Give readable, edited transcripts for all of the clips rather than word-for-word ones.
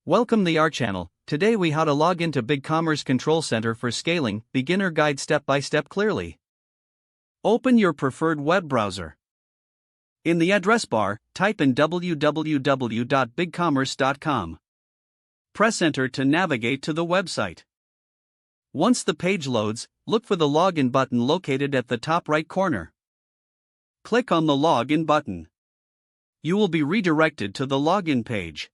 Welcome to our channel. Today we how to log into BigCommerce Control Center for scaling, beginner guide step by step clearly. Open your preferred web browser. In the address bar, type in www.bigcommerce.com. Press enter to navigate to the website. Once the page loads, look for the login button located at the top right corner. Click on the login button. You will be redirected to the login page.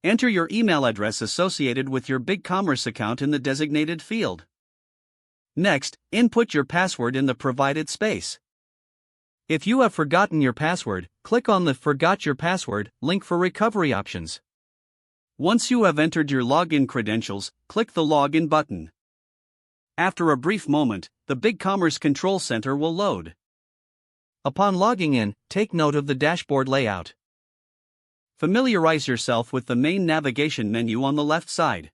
Enter your email address associated with your BigCommerce account in the designated field. Next, input your password in the provided space. If you have forgotten your password, click on the Forgot Your Password link for recovery options. Once you have entered your login credentials, click the Login button. After a brief moment, the BigCommerce Control Center will load. Upon logging in, take note of the dashboard layout. Familiarize yourself with the main navigation menu on the left side.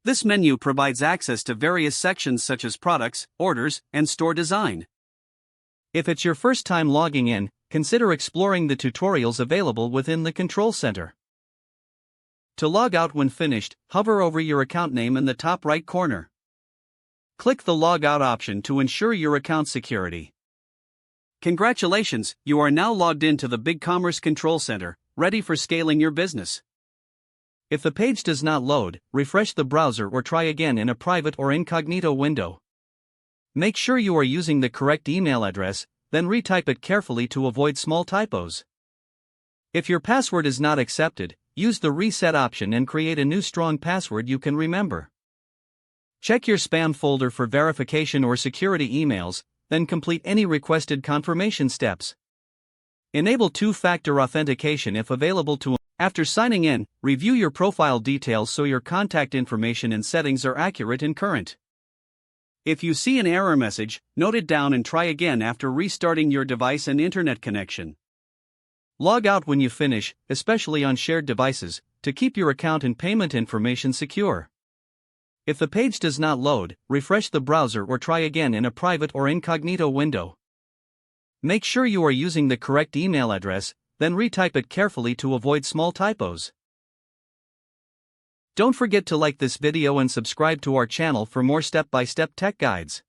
This menu provides access to various sections such as products, orders, and store design. If it's your first time logging in, consider exploring the tutorials available within the Control Center. To log out when finished, hover over your account name in the top right corner. Click the Log Out option to ensure your account security. Congratulations, you are now logged into the BigCommerce Control Center, ready for scaling your business. If the page does not load, refresh the browser or try again in a private or incognito window. Make sure you are using the correct email address, then retype it carefully to avoid small typos. If your password is not accepted, use the reset option and create a new strong password you can remember. Check your spam folder for verification or security emails, then complete any requested confirmation steps. Enable two-factor authentication if available to. After signing in, review your profile details so your contact information and settings are accurate and current. If you see an error message, note it down and try again after restarting your device and internet connection. Log out when you finish, especially on shared devices, to keep your account and payment information secure. If the page does not load, refresh the browser or try again in a private or incognito window. Make sure you are using the correct email address, then retype it carefully to avoid small typos. Don't forget to like this video and subscribe to our channel for more step-by-step tech guides.